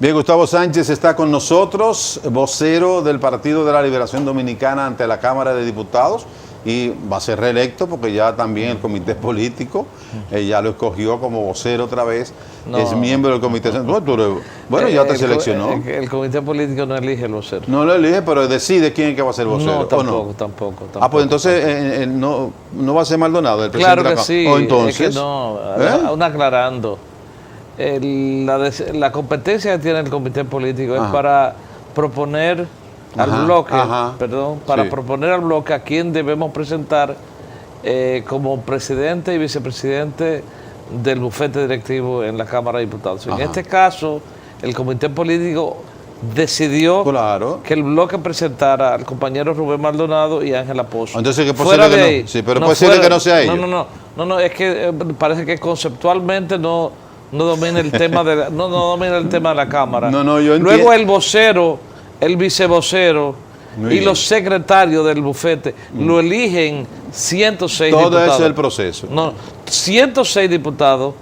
Bien, Gustavo Sánchez está con nosotros, vocero del Partido de la Liberación Dominicana ante la Cámara de Diputados, y va a ser reelecto porque ya también el comité político ya lo escogió como vocero otra vez. No, es miembro del comité. Bueno, ya te seleccionó. El comité político no elige el vocero. No lo elige, pero decide quién es que va a ser vocero. No, tampoco, tampoco. Ah, pues entonces no va a ser Maldonado el presidente. Claro que sí. ¿O entonces? Es que no, aún aclarando. La competencia que tiene el comité político es para proponer al bloque, proponer al bloque a quien debemos presentar como presidente y vicepresidente del bufete directivo en la Cámara de Diputados. En este caso, el comité político decidió que el bloque presentara al compañero Rubén Maldonado y Ángela Pozo. Entonces, ¿qué posible que no? Sí, pero posible que no sea ellos. No, es que parece que conceptualmente no domina el tema de no domina el tema de la Cámara. Luego el vocero, el vicevocero y los secretarios del bufete lo eligen 106 diputados. Todo eso es el proceso. 106 diputados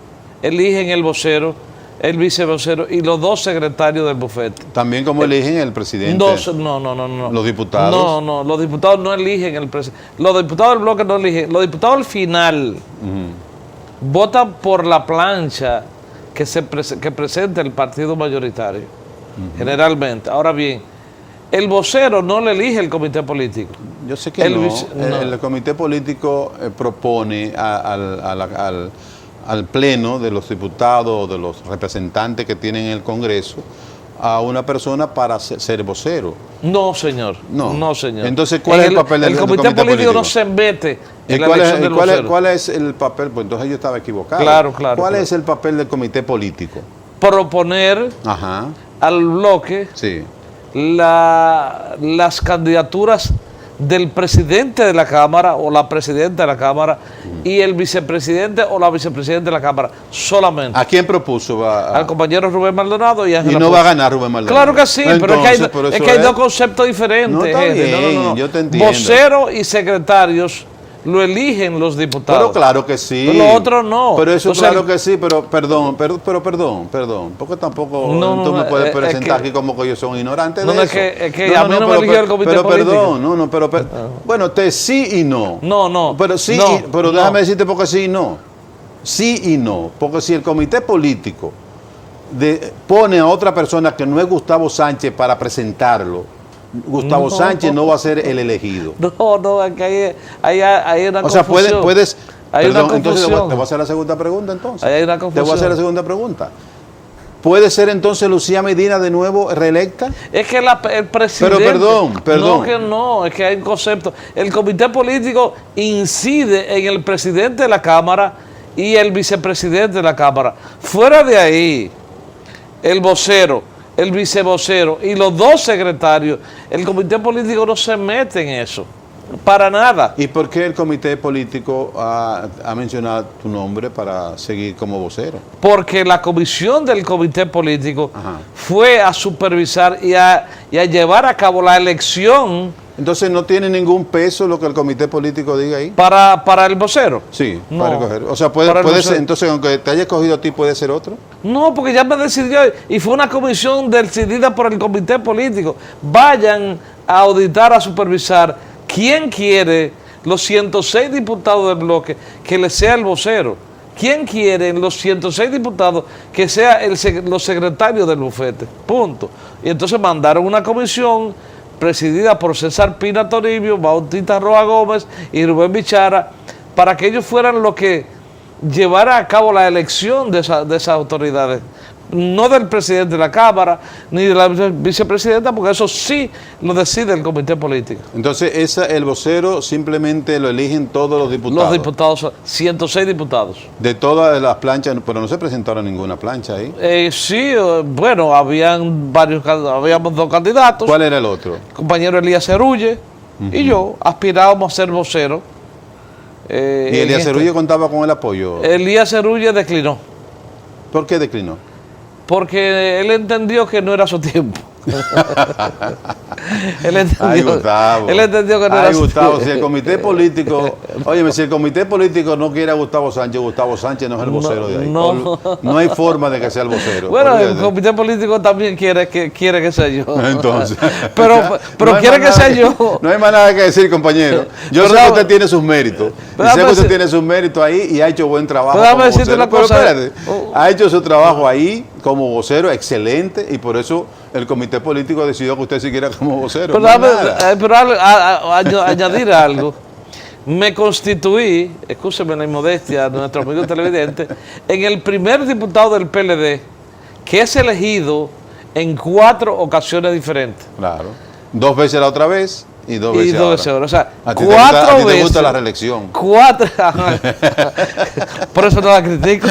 eligen el vocero, el vicevocero y los dos secretarios del bufete. También como eligen el presidente. No. Los diputados. No, los diputados no eligen el presidente. Los diputados del bloque no eligen. Los diputados al final votan por la plancha que presenta el partido mayoritario, generalmente. Ahora bien, el vocero no le elige el comité político. Yo sé que el comité político propone al pleno de los diputados, de los representantes que tienen el Congreso, a una persona para ser vocero. No, señor. No, señor. Entonces, ¿cuál es el papel del comité político? El comité político no se mete en la elección del vocero. ¿Cuál es el papel? Pues entonces yo estaba equivocado. Claro. ¿Cuál es el papel del comité político? Proponer al bloque las candidaturas del presidente de la Cámara o la presidenta de la Cámara y el vicepresidente o la vicepresidenta de la Cámara, solamente. ¿A quién propuso? Al compañero Rubén Maldonado y Ángela Pozo. ¿Y no va a ganar Rubén Maldonado? Claro que sí, pero es que hay dos conceptos diferentes. No, está bien, yo te entiendo. Vocero y secretarios lo eligen los diputados. Pero claro que sí. Pero los otros no. Pero eso claro que sí, pero perdón, porque tampoco tú me puedes presentar aquí como que ellos son ignorantes de eso. Es que a mí no me eligió el comité político. Bueno, sí y no. No. Pero sí, pero déjame decirte porque sí y no. Sí y no, porque si el comité político pone a otra persona que no es Gustavo Sánchez para presentarlo, Gustavo Sánchez no va a ser el elegido. No, aquí hay una confusión. O sea, puedes hay una confusión. Entonces te voy a hacer la segunda pregunta entonces. Hay una confusión. Te voy a hacer la segunda pregunta. ¿Puede ser entonces Lucía Medina de nuevo reelecta? Es que el presidente... Pero perdón. No, es que hay un concepto. El comité político incide en el presidente de la Cámara y el vicepresidente de la Cámara. Fuera de ahí, el vocero, el vicevocero y los dos secretarios, el comité político no se mete en eso, para nada. ¿Y por qué el comité político ha mencionado tu nombre para seguir como vocero? Porque la comisión del comité político fue a supervisar y a llevar a cabo la elección. Entonces, ¿no tiene ningún peso lo que el comité político diga ahí? ¿Para el vocero? Sí, para escoger. O sea, puede ser, entonces, aunque te haya escogido a ti, ¿puede ser otro? No, porque ya me decidió, y fue una comisión decidida por el comité político. Vayan a auditar, a supervisar quién quiere los 106 diputados del bloque que le sea el vocero. ¿Quién quiere en los 106 diputados que sea los secretarios del bufete? Punto. Y entonces mandaron una comisión presidida por César Pina Toribio, Bautista Roa Gómez y Rubén Bichara, para que ellos fueran los que llevara a cabo la elección de esas autoridades. No del presidente de la Cámara, ni de la vicepresidenta, porque eso sí lo decide el comité político. Entonces, el vocero simplemente lo eligen todos los diputados. Los diputados, 106 diputados. De todas las planchas, pero no se presentaron ninguna plancha ahí. Sí, bueno, habíamos dos candidatos. ¿Cuál era el otro? El compañero Elías Cerulle y yo aspirábamos a ser vocero. ¿Y Elías Cerulle contaba con el apoyo? Elías Cerulle declinó. ¿Por qué declinó? Porque él entendió que no era su tiempo. Él entendió, Ay, Gustavo. él entendió que no Ay, era así. Gustavo, si el comité político, óyeme, si el comité político no quiere a Gustavo Sánchez no es el vocero de ahí. no. No hay forma de que sea el vocero. Bueno, el Olvídate. comité político también quiere que sea yo. Entonces. pero No hay quiere más que sea nada yo. No hay más nada que decir, compañero. Yo sé Pero que usted tiene sus méritos. Y pero sé que dame usted decir- tiene sus méritos ahí y ha hecho buen trabajo Pero dame como decirte vocero. una Pero cosa. espérate, ha hecho su trabajo ahí como vocero excelente y por eso el comité político decidió que usted siguiera como vocero. Pero, Más dame- nada. pero añadir algo. Me constituí, escúcheme la inmodestia de nuestro amigo televidente, en el primer diputado del PLD que es elegido en 4 ocasiones diferentes. Claro. 2 veces la otra vez y 2 veces Y 2 veces ahora. O sea, A ti 4 te veces. gusta la reelección. 4. Por eso no la critico.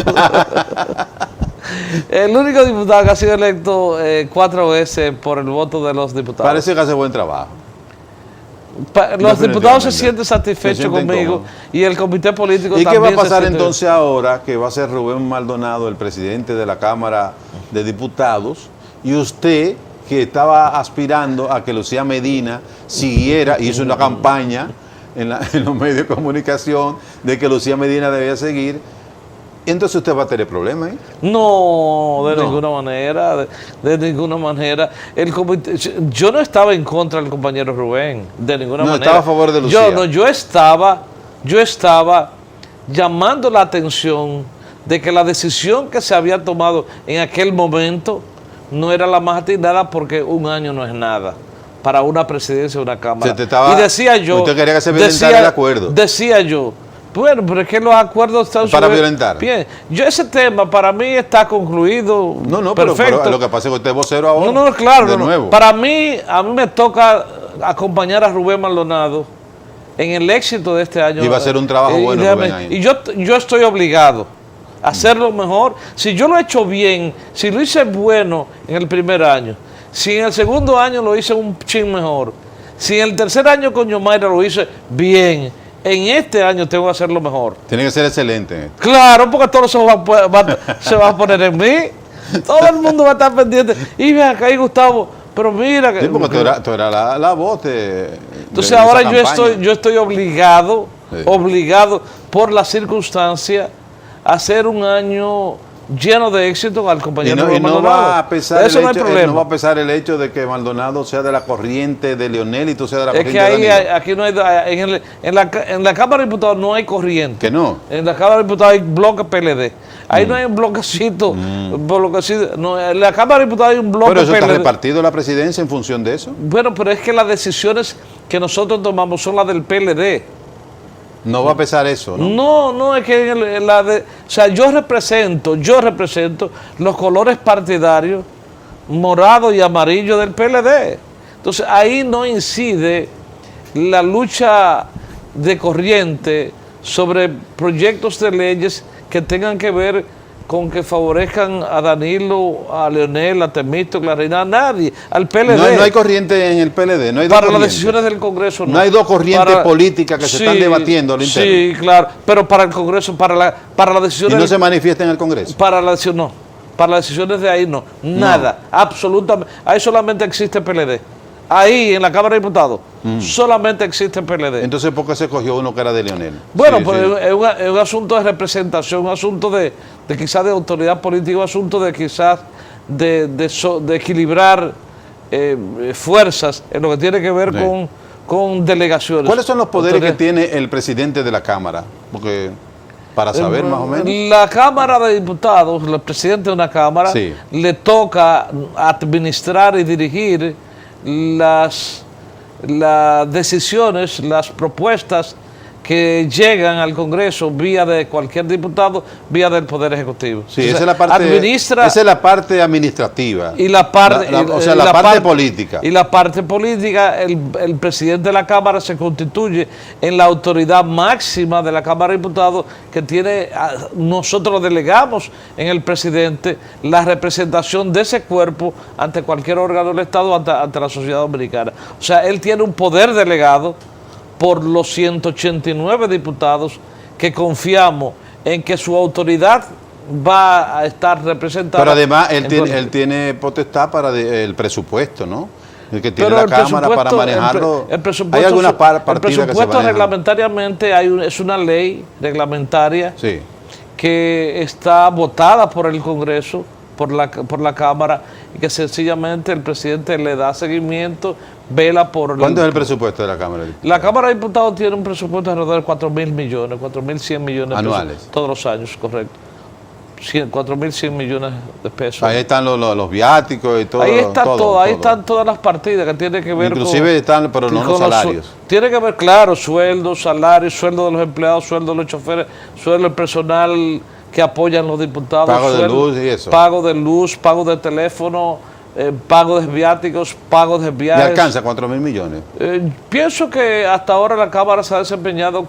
El único diputado que ha sido electo 4 veces por el voto de los diputados. Parece que hace buen trabajo. Los diputados se Definitivamente. sienten satisfechos Se sienten conmigo cómodos. y el comité político ¿Y también. qué va a pasar se siente- entonces ahora que va a ser Rubén Maldonado el presidente de la Cámara de Diputados y usted que estaba aspirando a que Lucía Medina siguiera, hizo una campaña en los medios de comunicación de que Lucía Medina debía seguir, y entonces usted va a tener problemas, ¿eh? No, de No. ninguna manera, de ninguna manera. El comité, yo no estaba en contra del compañero Rubén, de ninguna No, manera. estaba a favor de Lucía. Yo estaba llamando la atención de que la decisión que se había tomado en aquel momento no era la más atinada porque un año no es nada para una presidencia de una Cámara. Se te estaba- y decía yo... usted quería que se violentara el acuerdo. Decía yo, bueno, pero es que los acuerdos están Para sobre- violentar. Bien, ese tema para mí está concluido. No, perfecto. pero lo que pasa es que usted es vocero ahora. No, claro, de no. nuevo. Para mí, a mí me toca acompañar a Rubén Maldonado en el éxito de este año. Y va a ser un trabajo bueno, déjame- Rubén, ahí. Y yo estoy obligado a hacerlo mejor. Si yo lo he hecho bien, si lo hice bueno en el primer año, si en el segundo año lo hice un chin mejor, si en el tercer año con Yomaira lo hice bien, en este año tengo que hacerlo mejor. Tiene que ser excelente. Claro, porque todo se se va a poner en mí. Todo el mundo va a estar pendiente. Y ve acá ahí, Gustavo, pero mira que... Sí, porque tú eras la voz de... Entonces de ahora esa yo campaña. estoy obligado, Sí. obligado por la circunstancia a hacer un año lleno de éxito al Y compañero no, Rubén no Maldonado. va a pesar Eso el no hay hecho, problema. no va a pesar el hecho de que Maldonado sea de la corriente de Leonel y tú seas de la Es corriente que ahí, de Danilo. aquí no hay, en la Cámara de Diputados no hay corriente. Que no. En la Cámara de Diputados hay bloque PLD. Ahí no hay un bloquecito. No, en la Cámara de Diputados hay un bloque Pero eso está PLD. repartido la presidencia en función de eso. Bueno, pero es que las decisiones que nosotros tomamos son las del PLD. No va a pesar eso, ¿no? No, es que o sea, yo represento los colores partidarios morado y amarillo del PLD. Entonces ahí no incide la lucha de corriente sobre proyectos de leyes que tengan que ver con que favorezcan a Danilo, a Leonel, a Temístocles, a Reina, a nadie, al PLD. No hay corriente en el PLD, no hay dos Para las corrientes. decisiones del Congreso no. No hay dos corrientes Para- políticas que se están debatiendo al interno. Sí, claro, pero para el Congreso, para las Y decisiones... no se manifiesta en el Congreso. Para la decisión no. Para las decisiones de ahí no. Nada. Absolutamente. Ahí solamente existe PLD. Ahí en la Cámara de Diputados solamente existe PLD. Entonces, ¿por qué se cogió uno que era de Leonel? Bueno, Sí, pues sí. es un asunto de representación, un asunto de quizás de autoridad política, un asunto de quizás de equilibrar fuerzas en lo que tiene que ver Sí. con delegaciones. ¿Cuáles son los poderes que Autoridad- tiene el presidente de la Cámara? Porque, para saber más o menos. La Cámara de Diputados, el presidente de una Cámara, Sí. le toca administrar y dirigir las decisiones, las propuestas que llegan al Congreso vía de cualquier diputado, vía del Poder Ejecutivo. Sí, Entonces, esa es la parte, administra esa es la parte administrativa. y la parte, O sea, la parte política. Y la parte política, el presidente de la Cámara se constituye en la autoridad máxima de la Cámara de Diputados que tiene, nosotros delegamos en el presidente la representación de ese cuerpo ante cualquier órgano del Estado, ante la sociedad dominicana. O sea, él tiene un poder delegado por los 189 diputados que confiamos en que su autoridad va a estar representada. Pero además él tiene potestad para el presupuesto, ¿no? El que tiene Pero la Cámara para manejarlo. El presupuesto, hay algunas partidas el presupuesto que se manejan. reglamentariamente es una ley reglamentaria Sí. que está votada por el Congreso, por la Cámara, y que sencillamente el presidente le da seguimiento, vela por... ¿Cuánto es el presupuesto de la Cámara? La Cámara de Diputados tiene un presupuesto alrededor de 4.000 millones, 4.100 millones de anuales. pesos, todos los años, correcto. 4.100 millones de pesos. Ahí están los viáticos y todo. Ahí está todo, ahí están todas las partidas que tienen que ver inclusive están, pero no los salarios. Tiene que ver, claro, sueldos, salarios, sueldo de los empleados, sueldo de los choferes, sueldo del personal que apoyan los diputados. Pago de luz y eso. Pago de luz, pago de teléfono, pago de viáticos, pago de viajes. ¿Y alcanza 4.000 millones? Pienso que hasta ahora la Cámara se ha desempeñado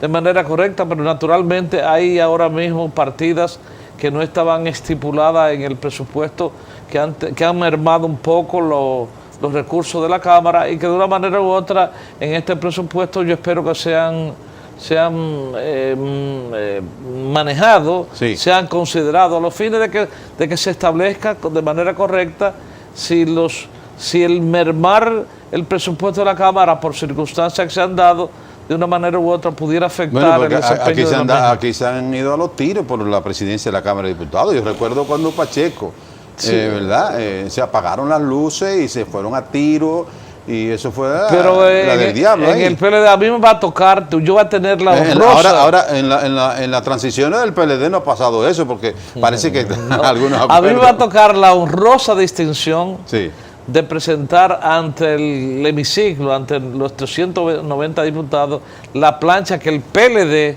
de manera correcta, pero naturalmente hay ahora mismo partidas que no estaban estipuladas en el presupuesto, que han mermado un poco los recursos de la Cámara y que de una manera u otra en este presupuesto yo espero que sean manejados, sí, sean considerados a los fines de que se establezca de manera correcta si el mermar el presupuesto de la Cámara por circunstancias que se han dado de una manera u otra pudiera afectar el desempeño de la misma. Aquí se han ido a los tiros por la presidencia de la Cámara de Diputados. Yo recuerdo cuando Pacheco, sí, ¿verdad? Se apagaron las luces y se fueron a tiro y eso fue la del diablo. En el PLD a mí me va a tocar, yo voy a tener la honrosa. Ahora en las transiciones del PLD no ha pasado eso porque parece que algunos acuerdos. A mí me va a tocar la honrosa distinción, sí, de presentar ante el hemiciclo, ante los 390 diputados, la plancha que el PLD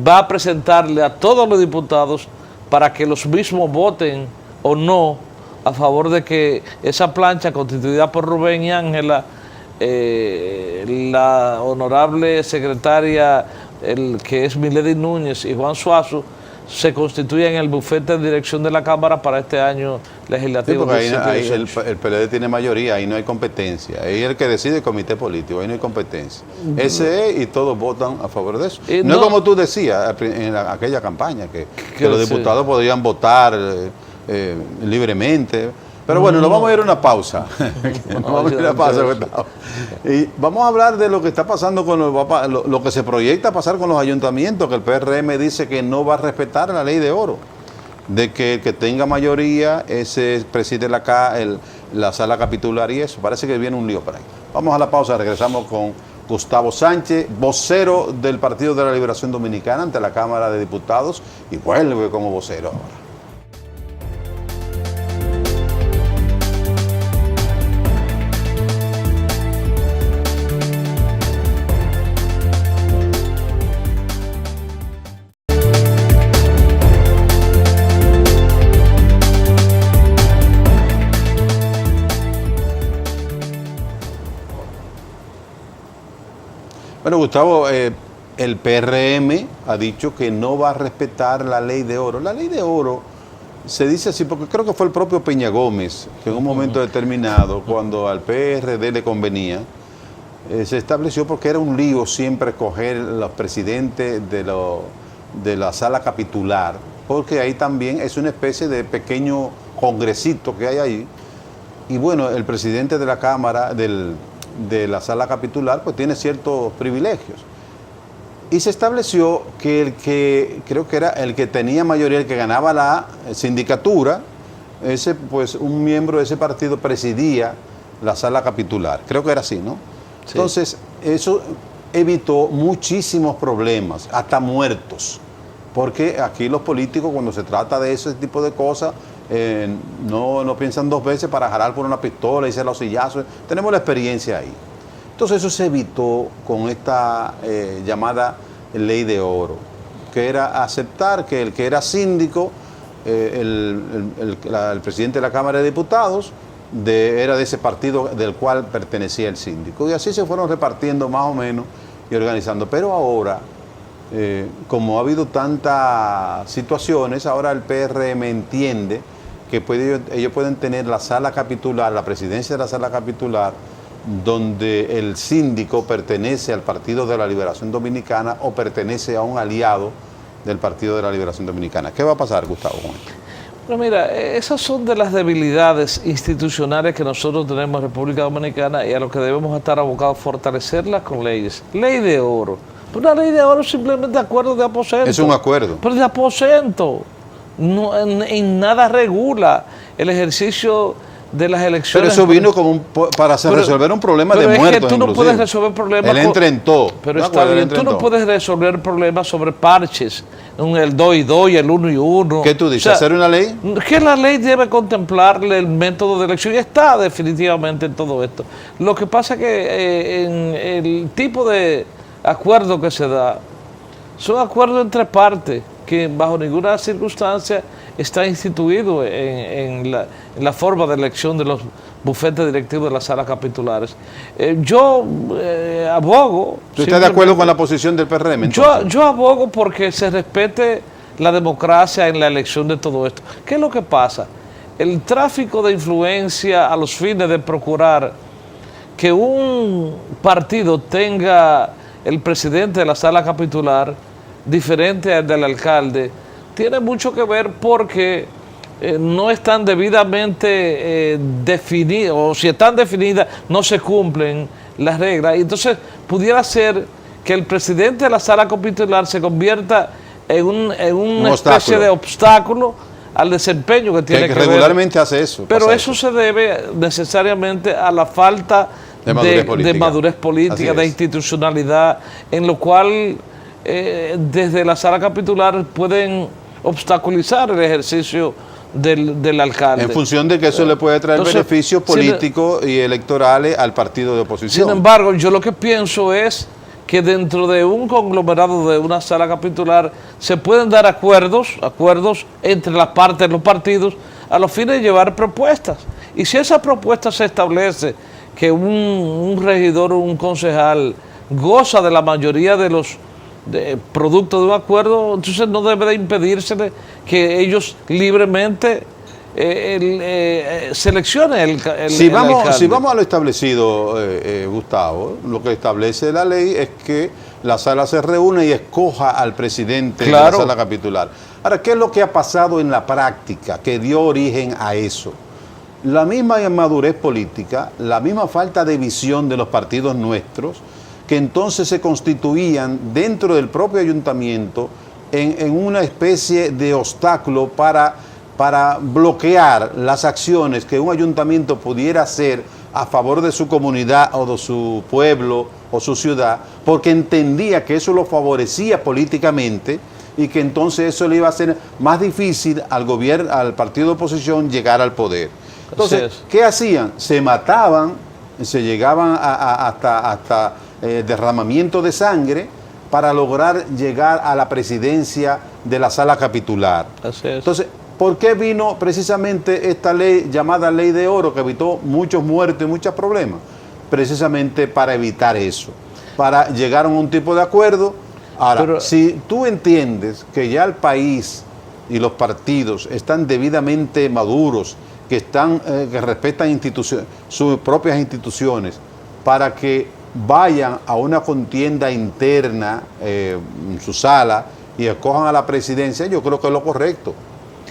va a presentarle a todos los diputados para que los mismos voten o no a favor de que esa plancha constituida por Rubén y Ángela, la honorable secretaria, que es Milady Núñez, y Juan Suazo, se constituye en el bufete de dirección de la Cámara para este año legislativo. Sí, porque ahí el PLD tiene mayoría, ahí no hay competencia. Ahí es el que decide el comité político, ahí no hay competencia. Ese es, y todos votan a favor de eso. No es como tú decías en aquella campaña, que los diputados podían votar libremente. Pero bueno, nos vamos a ir a una pausa. Y vamos a hablar de lo que está pasando con lo que se proyecta pasar con los ayuntamientos, que el PRM dice que no va a respetar la ley de oro, de que el que tenga mayoría ese preside la sala capitular y eso. Parece que viene un lío por ahí. Vamos a la pausa, regresamos con Gustavo Sánchez, vocero del Partido de la Liberación Dominicana ante la Cámara de Diputados, y vuelve como vocero ahora. Bueno, Gustavo, el PRM ha dicho que no va a respetar la ley de oro. La ley de oro se dice así porque creo que fue el propio Peña Gómez que en un momento determinado, cuando al PRD le convenía, se estableció porque era un lío siempre escoger los presidentes de la sala capitular, porque ahí también es una especie de pequeño congresito que hay ahí. Y bueno, el presidente de la Cámara, de la sala capitular, pues tiene ciertos privilegios. Y se estableció que creo que era el que tenía mayoría, el que ganaba la sindicatura, pues un miembro de ese partido presidía la sala capitular. Creo que era así, ¿no? Sí. Entonces, eso evitó muchísimos problemas, hasta muertos. Porque aquí los políticos, cuando se trata de ese tipo de cosas, no piensan dos veces para jalar por una pistola y hacer los sillazos. Tenemos la experiencia ahí. Entonces eso se evitó con esta llamada ley de oro, que era aceptar que el que era síndico, el presidente de la Cámara de Diputados, era de ese partido del cual pertenecía el síndico. Y así se fueron repartiendo más o menos y organizando. Pero ahora, como ha habido tantas situaciones, ahora el PRM entiende que ellos pueden tener la sala capitular, la presidencia de la sala capitular, donde el síndico pertenece al Partido de la Liberación Dominicana o pertenece a un aliado del Partido de la Liberación Dominicana. ¿Qué va a pasar, Gustavo, con esto? Pero mira, esas son de las debilidades institucionales que nosotros tenemos en República Dominicana y a lo que debemos estar abocados a fortalecerlas con leyes. Ley de oro. Una ley de oro simplemente acuerdo de aposento. Es un acuerdo. Pero de aposento. No, en nada regula el ejercicio de las elecciones. Pero eso vino como para resolver un problema de muertos. Es que tú no puedes resolver problemas. Él entrenó. Pero está bien, tú no puedes resolver problemas sobre parches, el 2 y 2 y el 1 y 1. ¿Qué tú dices? O sea, ¿hacer una ley? Que la ley debe contemplarle el método de elección y está definitivamente en todo esto. Lo que pasa es que en el tipo de acuerdo que se da son acuerdos entre partes que bajo ninguna circunstancia está instituido en la forma de elección de los bufetes directivos de las salas capitulares. Yo abogo... ¿Tú estás de acuerdo con la posición del PRM? Yo abogo porque se respete la democracia en la elección de todo esto. ¿Qué es lo que pasa? El tráfico de influencia a los fines de procurar que un partido tenga el presidente de la sala capitular diferente al del alcalde, tiene mucho que ver porque no están debidamente definidas, o si están definidas, no se cumplen las reglas. Y entonces pudiera ser que el presidente de la sala capitular se convierta en una especie de obstáculo al desempeño que tiene que regularmente hace eso. Pero eso se debe necesariamente a la falta de madurez política, de institucionalidad, en lo cual desde la sala capitular pueden obstaculizar el ejercicio del alcalde. En función de que eso le puede traer beneficios políticos y electorales al partido de oposición. Sin embargo, yo lo que pienso es que dentro de un conglomerado de una sala capitular se pueden dar acuerdos entre las partes de los partidos a los fines de llevar propuestas. Y si esa propuesta se establece que un regidor o un concejal goza de la mayoría de los producto de un acuerdo, entonces no debe de impedírsele que ellos libremente seleccionen el si alcalde. Si vamos a lo establecido, Gustavo, lo que establece la ley es que la sala se reúne y escoja al presidente de la sala capitular. Ahora, ¿qué es lo que ha pasado en la práctica que dio origen a eso? La misma inmadurez política, la misma falta de visión de los partidos nuestros, que entonces se constituían dentro del propio ayuntamiento en una especie de obstáculo para bloquear las acciones que un ayuntamiento pudiera hacer a favor de su comunidad o de su pueblo o su ciudad, porque entendía que eso lo favorecía políticamente y que entonces eso le iba a hacer más difícil al gobierno, al partido de oposición llegar al poder. Entonces, ¿qué hacían? Se mataban, se llegaban hasta derramamiento de sangre para lograr llegar a la presidencia de la sala capitular. Así es. Entonces, ¿por qué vino precisamente esta ley llamada Ley de Oro que evitó muchos muertos y muchos problemas? Precisamente para evitar eso, para llegar a un tipo de acuerdo. Ahora, si tú entiendes que ya el país y los partidos están debidamente maduros, que respetan sus propias instituciones, para que vayan a una contienda interna en su sala y escojan a la presidencia, yo creo que es lo correcto.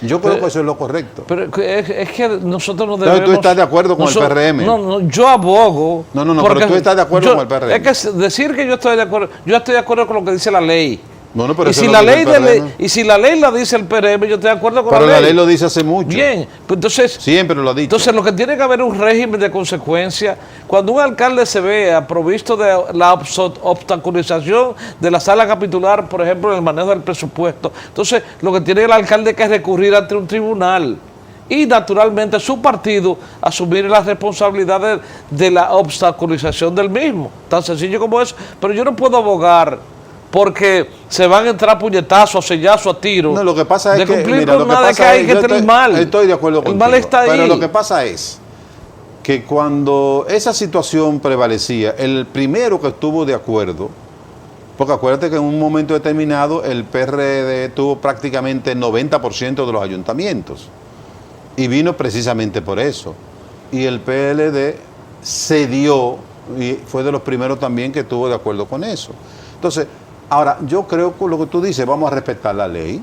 Yo creo que eso es lo correcto. Pero es que nosotros no debemos... Entonces, ¿tú estás de acuerdo con el PRM? No, yo abogo... pero tú estás de acuerdo con el PRM. Es que decir que yo estoy de acuerdo con lo que dice la ley. Bueno, pero y si la ley la dice el PRM, yo estoy de acuerdo con la ley. Pero la ley lo dice hace mucho. Bien, pues entonces... Siempre lo ha dicho. Entonces lo que tiene que haber es un régimen de consecuencia. Cuando un alcalde se vea provisto de la obstaculización de la sala capitular, por ejemplo, en el manejo del presupuesto, entonces lo que tiene el alcalde que es recurrir ante un tribunal. Y naturalmente su partido asumir las responsabilidades de la obstaculización del mismo. Tan sencillo como eso. Pero yo no puedo abogar porque se van a entrar puñetazos, a sellazos, a tiros. No, lo que pasa es que, mira, lo que pasa es que hay que tener el mal. Estoy de acuerdo contigo. El mal está ahí. Pero lo que pasa es que cuando esa situación prevalecía, el primero que estuvo de acuerdo, porque acuérdate que en un momento determinado el PRD tuvo prácticamente el 90% de los ayuntamientos. Y vino precisamente por eso. Y el PLD cedió y fue de los primeros también que estuvo de acuerdo con eso. Entonces, Ahora, yo creo que lo que tú dices, vamos a respetar la ley.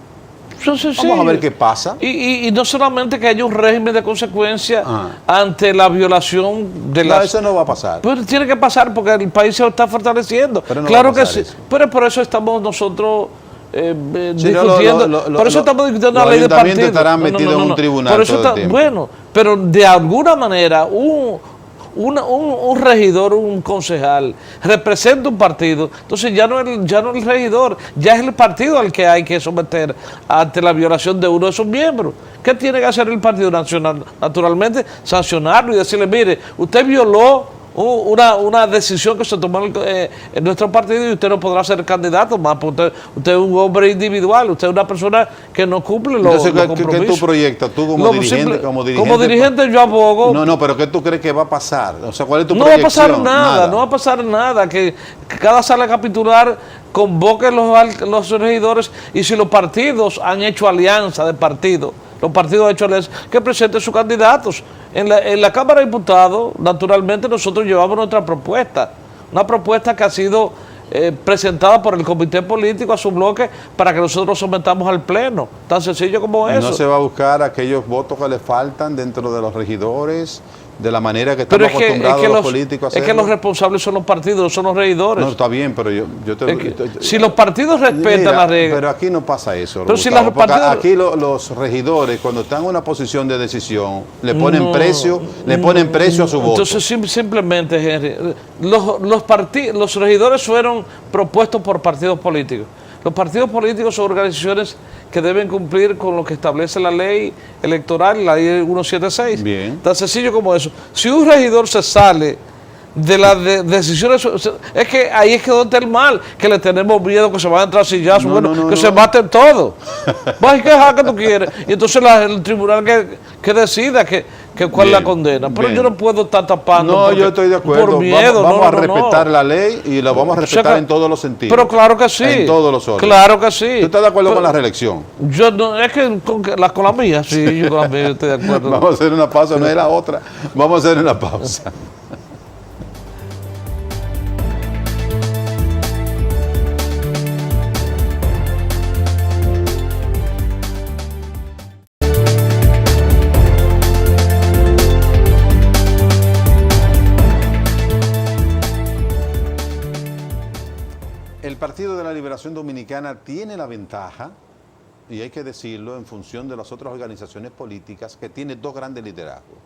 Sí. Vamos a ver qué pasa. Y no solamente que haya un régimen de consecuencia ante la violación de No, eso no va a pasar. Pero tiene que pasar porque el país se está fortaleciendo. Pero no claro va a que sí. eso. Pero por eso estamos nosotros discutiendo. Por eso estamos discutiendo la ley de partido. Los ayuntamientos estarán metidos en un tribunal por eso todo el tiempo. Bueno, pero de alguna manera un regidor, un concejal, representa un partido, entonces ya no el regidor, ya es el partido al que hay que someter ante la violación de uno de sus miembros. ¿Qué tiene que hacer el Partido Nacional? Naturalmente, sancionarlo y decirle, mire, usted violó una decisión que se tomó en nuestro partido y usted no podrá ser candidato más, porque usted es un hombre individual, usted es una persona que no cumple los compromisos. ¿Qué tú proyectas? Tú como dirigente, como dirigente yo abogo. No, pero ¿qué tú crees que va a pasar? O sea, ¿cuál es tu proyección? No va a pasar nada, que cada sala capitular convoque los regidores y si los partidos han hecho alianza de partido, los partidos han hecho alianza, que presenten sus candidatos. En la Cámara de Diputados, naturalmente, nosotros llevamos nuestra propuesta, una propuesta que ha sido presentada por el comité político a su bloque para que nosotros sometamos al pleno, tan sencillo como eso. ¿No se va a buscar aquellos votos que le faltan dentro de los regidores, de la manera que estamos acostumbrados los políticos a hacerlo? Es que los responsables son los partidos, no son los regidores. No, está bien, pero yo si los partidos respetan las reglas. Pero aquí no pasa eso, pero Gustavo, si los porque aquí los regidores, cuando están en una posición de decisión, le ponen precio a su voto. Entonces, simplemente, Henry, los regidores fueron propuestos por partidos políticos. Los partidos políticos son organizaciones que deben cumplir con lo que establece la ley electoral, la ley 176. Bien. Tan sencillo como eso. Si un regidor se sale de las decisiones, es que ahí es que donde está el mal, que le tenemos miedo que se van a entrar sillazos, se maten todos. Vas a quejar que tú quieres. Y entonces el tribunal que decida cuál es la condena. Pero yo no puedo estar tapando. No, yo estoy de acuerdo. Por miedo. Vamos a respetar la ley y la vamos a respetar en todos los sentidos. Pero claro que sí. En todos los órdenes. Claro que sí. ¿Tú estás de acuerdo con la reelección? Yo no, es que con la mía, sí, yo con la mía estoy de acuerdo. Vamos a hacer una pausa, no es la otra. Vamos a hacer una pausa. El Partido de la Liberación Dominicana tiene la ventaja, y hay que decirlo, en función de las otras organizaciones políticas, que tiene dos grandes liderazgos.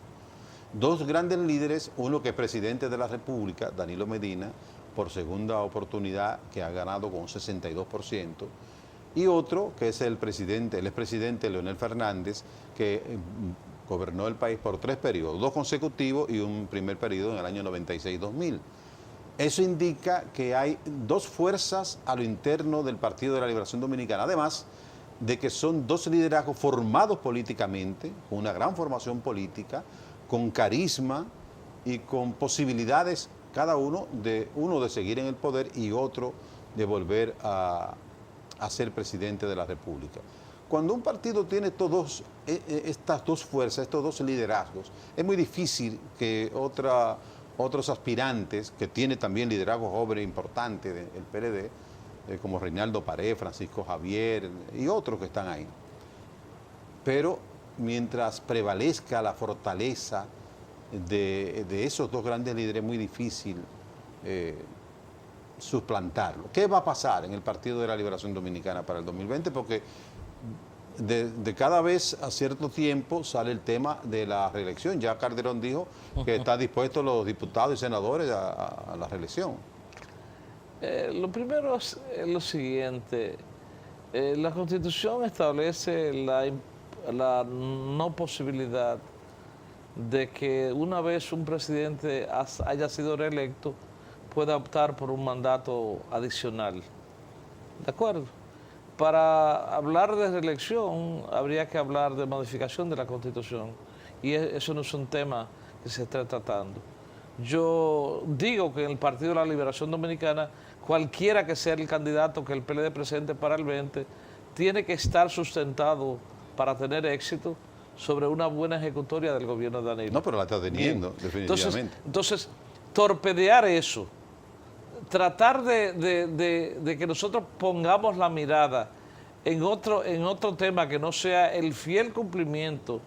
Dos grandes líderes, uno que es presidente de la República, Danilo Medina, por segunda oportunidad, que ha ganado con un 62%, y otro que es el expresidente Leonel Fernández, que gobernó el país por 3 periodos, 2 consecutivos y un primer periodo en el año 96-2000. Eso indica que hay dos fuerzas a lo interno del Partido de la Liberación Dominicana, además de que son dos liderazgos formados políticamente, con una gran formación política, con carisma y con posibilidades cada uno de seguir en el poder y otro de volver a ser presidente de la República. Cuando un partido tiene estas dos fuerzas, estos dos liderazgos, es muy difícil que otros aspirantes, que tiene también liderazgo joven importante del PLD, como Reinaldo Pared, Francisco Javier y otros que están ahí. Pero mientras prevalezca la fortaleza de esos dos grandes líderes, es muy difícil suplantarlo. ¿Qué va a pasar en el Partido de la Liberación Dominicana para el 2020? Porque de cada vez a cierto tiempo sale el tema de la reelección. Ya Calderón dijo que está dispuesto los diputados y senadores a la reelección. Lo primero es lo siguiente. La Constitución establece la no posibilidad de que una vez un presidente haya sido reelecto pueda optar por un mandato adicional. ¿De acuerdo? Para hablar de reelección habría que hablar de modificación de la Constitución y eso no es un tema que se esté tratando. Yo digo que en el Partido de la Liberación Dominicana, cualquiera que sea el candidato que el PLD presente para el 20, tiene que estar sustentado para tener éxito sobre una buena ejecutoria del gobierno de Danilo. No, pero la está teniendo, definitivamente. Entonces, torpedear eso, tratar de que nosotros pongamos la mirada en otro tema que no sea el fiel cumplimiento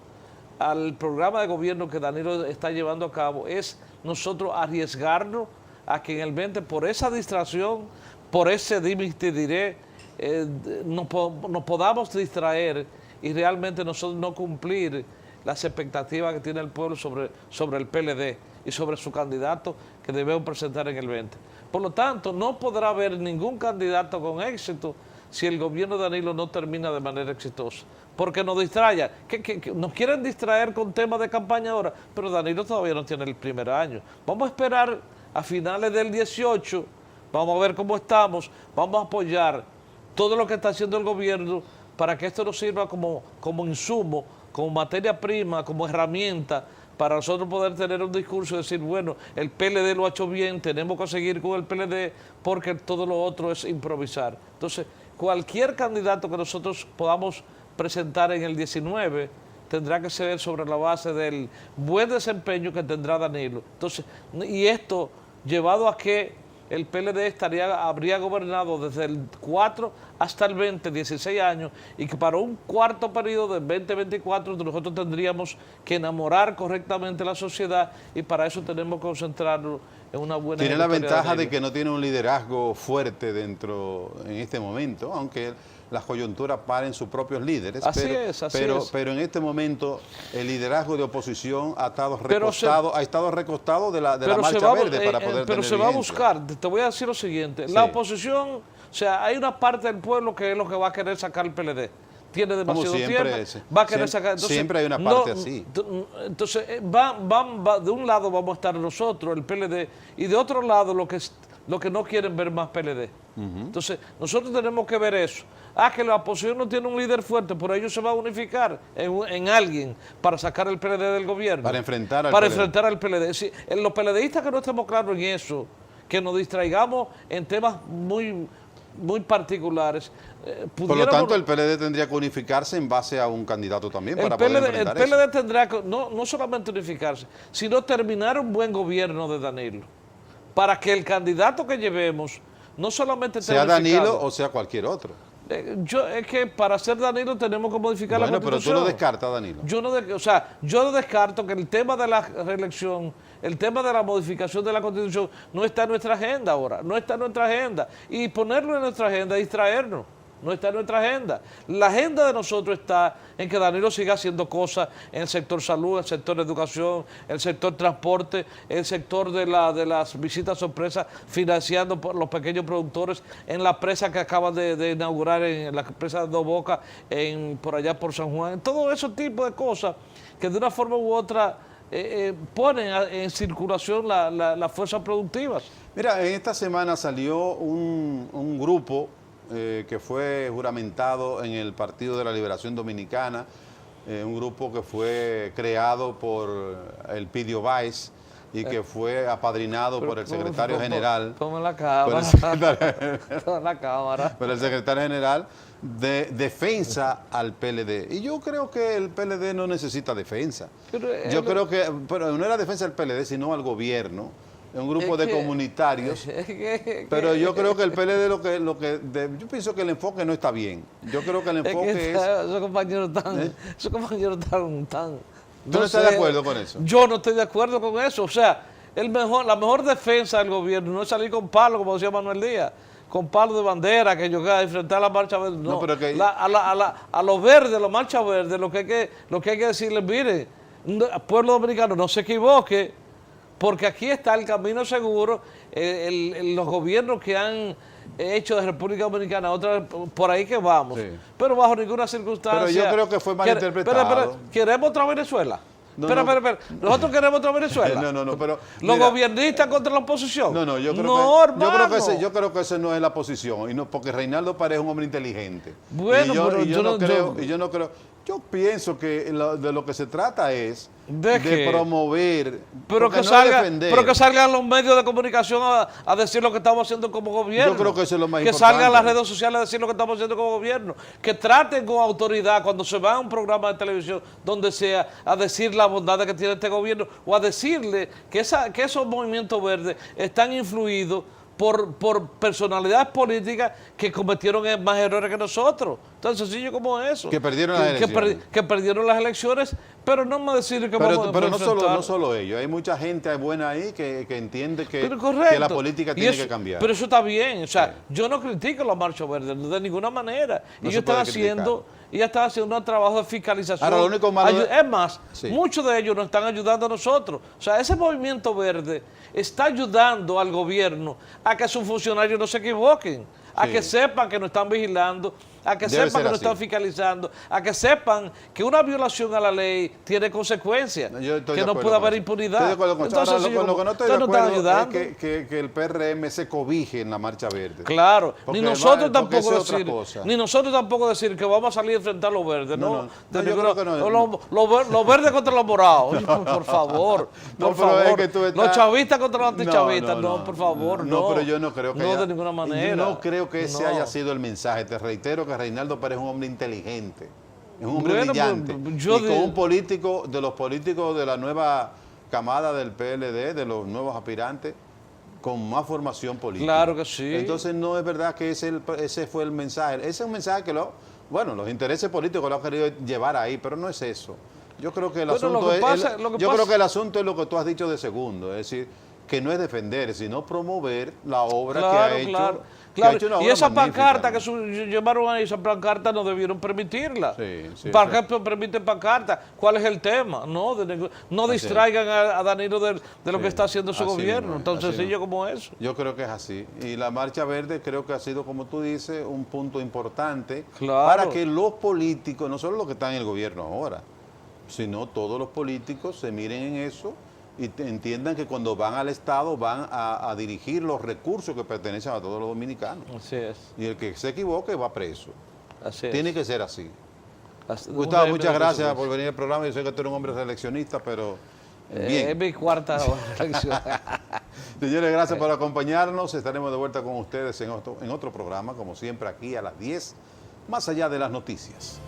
al programa de gobierno que Danilo está llevando a cabo, es nosotros arriesgarnos a que en el 20, por esa distracción, por ese dime y te diré, nos podamos distraer y realmente nosotros no cumplir las expectativas que tiene el pueblo sobre el PLD y sobre su candidato que debemos presentar en el 20. Por lo tanto, no podrá haber ningún candidato con éxito si el gobierno de Danilo no termina de manera exitosa. Porque nos distraya. Que nos quieren distraer con temas de campaña ahora, pero Danilo todavía no tiene el primer año. Vamos a esperar a finales del 18, vamos a ver cómo estamos, vamos a apoyar todo lo que está haciendo el gobierno para que esto nos sirva como insumo, como materia prima, como herramienta, para nosotros poder tener un discurso y decir, bueno, el PLD lo ha hecho bien, tenemos que seguir con el PLD porque todo lo otro es improvisar. Entonces, cualquier candidato que nosotros podamos presentar en el 19 tendrá que ser sobre la base del buen desempeño que tendrá Danilo. Entonces, y esto llevado a que el PLD habría gobernado desde el 4 hasta el 20, 16 años, y que para un cuarto periodo del 2024 nosotros tendríamos que enamorar correctamente a la sociedad, y para eso tenemos que concentrarnos en una buena... Tiene la ventaja de que no tiene un liderazgo fuerte dentro en este momento, aunque las coyunturas paren sus propios líderes. Así pero, es. Pero en este momento el liderazgo de oposición ha estado recostado de la marcha verde para poder pero tener se va a vigencia. buscar, te voy a decir lo siguiente, la oposición, o sea, hay una parte del pueblo que es lo que va a querer sacar el PLD. Tiene demasiado tiempo, va a querer sacar... Entonces, siempre hay una parte así. Entonces, de un lado vamos a estar nosotros, el PLD, y de otro lado lo que no quieren ver más PLD. Entonces, nosotros tenemos que ver eso. Que la oposición no tiene un líder fuerte, por ello se va a unificar en alguien para sacar el PLD del gobierno. Para enfrentar al PLD. Sí, los PLDistas que no estemos claros en eso, que nos distraigamos en temas muy particulares. Por lo tanto, el PLD tendría que unificarse en base a un candidato también para poder enfrentar eso. El PLD tendrá que no solamente unificarse, sino terminar un buen gobierno de Danilo, para que el candidato que llevemos no solamente sea Danilo o sea cualquier otro. Es que para ser Danilo tenemos que modificar la Constitución. Pero tú lo descartas, Danilo. Yo no descarto que el tema de la reelección, el tema de la modificación de la Constitución no está en nuestra agenda ahora, no está en nuestra agenda. Y ponerlo en nuestra agenda es distraernos. No está en nuestra agenda. La agenda de nosotros está en que Danilo siga haciendo cosas en el sector salud, en el sector educación, en el sector transporte, en el sector de las visitas sorpresas, financiando por los pequeños productores, en la presa que acaban de inaugurar, en la presa de Dos Bocas, por allá por San Juan. Todo ese tipo de cosas que de una forma u otra ponen en circulación las fuerzas productivas. Mira, en esta semana salió un grupo que fue juramentado en el Partido de la Liberación Dominicana, un grupo que fue creado por el Pidio Báez y que fue apadrinado por el secretario general. Toma la cámara. Toma la cámara. Por el secretario general de defensa al PLD. Y yo creo que el PLD no necesita defensa. Yo creo que, pero no es la defensa del PLD, sino al gobierno. Un grupo de comunitarios, pero yo creo que el PLD yo pienso que el enfoque no está bien. Yo creo que el enfoque esos compañeros tan ¿Tú no estás de acuerdo con eso? Yo no estoy de acuerdo con eso. O sea, la mejor defensa del gobierno no es salir con palo, como decía Manuel Díaz, con palo de bandera, que yo a enfrentar la marcha verde. No, pero que a los verdes, la marcha verde, lo que hay que decirles, mire, pueblo dominicano, no se equivoque, porque aquí está el camino seguro, los gobiernos que han hecho de República Dominicana, por ahí que vamos. Sí. Pero bajo ninguna circunstancia... Pero yo creo que fue mal interpretado. Pero, ¿queremos otra Venezuela? Espera. ¿Nosotros queremos otra Venezuela? No, pero... ¿Los gobiernistas contra la oposición? Yo creo que esa no es la posición, porque Reinaldo Paredes es un hombre inteligente. Bueno, yo pienso que de lo que se trata es de promover, pero que salgan los medios de comunicación a decir lo que estamos haciendo como gobierno. Yo creo que eso es lo más importante. Que salgan las redes sociales a decir lo que estamos haciendo como gobierno. Que traten con autoridad cuando se va a un programa de televisión, donde sea, a decir la bondad que tiene este gobierno o a decirle que esos movimientos verdes están influidos por personalidades políticas que cometieron más errores que nosotros. Tan sencillo como eso. Que perdieron las elecciones. Que perdieron las elecciones, pero no me decir que pero, vamos a pero enfrentar. no solo ellos, hay mucha gente buena ahí que entiende que Correcto. la política tiene eso, que cambiar. Pero eso está bien, o sea, Sí. yo no critico la Marcha Verde de ninguna manera. No Ellos se puede están haciendo un trabajo de fiscalización. Ahora, lo único malo Es más, Sí. muchos de ellos nos están ayudando a nosotros. O sea, ese movimiento verde está ayudando al gobierno a que sus funcionarios no se equivoquen, a Sí. que sepan que nos están vigilando, a que Debe sepan ser que nos así. están fiscalizando, a que sepan que una violación a la ley tiene consecuencias, Yo estoy que de no acuerdo puede con haber eso. impunidad. Estoy de acuerdo con eso. Entonces, Ahora, si yo con lo como- que no estoy de ustedes nos están acuerdo es ayudando. que el PRM se cobije en la Marcha Verde. Claro, Porque ni nosotros porque tampoco eso es otra decir, cosa. ni nosotros tampoco decir que vamos a salir a enfrentar a los verdes, No, ¿no? no. De No, yo ninguna- creo que no. los verdes contra los morados, oye, por favor, No, por pero es favor. que tú estás- Los chavistas contra los antichavistas, no, por favor, no. No, pero yo no creo que no haya- de ninguna manera. Yo no creo que ese No. haya sido el mensaje. Te reitero que Reinaldo Pérez es un hombre inteligente, es un hombre Bueno, brillante. yo Y con un político, de los políticos de la nueva camada del PLD, de los nuevos aspirantes, con más formación política. Claro que sí. Entonces no es verdad que ese fue el mensaje. Ese es un mensaje que los intereses políticos lo han querido llevar ahí, pero no es eso. Yo creo que el Bueno, asunto lo que es, pasa- lo que yo pasa- creo que el asunto es lo que tú has dicho de segundo, es decir, que no es defender, sino promover la obra que ha hecho. Claro. que ha hecho una Y obra esa magnífica. pancarta que llevaron ahí, esa pancarta no debieron permitirla. Sí, sí, ¿Para sí. qué permiten pancarta? ¿Cuál es el tema? No distraigan a Danilo de lo Sí, que está haciendo su así gobierno, mismo, tan así sencillo mismo. como eso. Yo creo que es así. Y la Marcha Verde creo que ha sido, como tú dices, un punto importante Claro. para que los políticos, no solo los que están en el gobierno ahora, sino todos los políticos se miren en eso y entiendan que cuando van al Estado van a dirigir los recursos que pertenecen a todos los dominicanos. Así es. Y el que se equivoque va preso. Así es. Tiene que ser así. Así- Gustavo, un muchas régimen de gracias consecuencias. por venir al programa. Yo sé que tú eres un hombre seleccionista, pero Es bien. mi cuarta elección. Señores, gracias por acompañarnos. Estaremos de vuelta con ustedes en otro programa, como siempre, aquí a las 10, más allá de las noticias.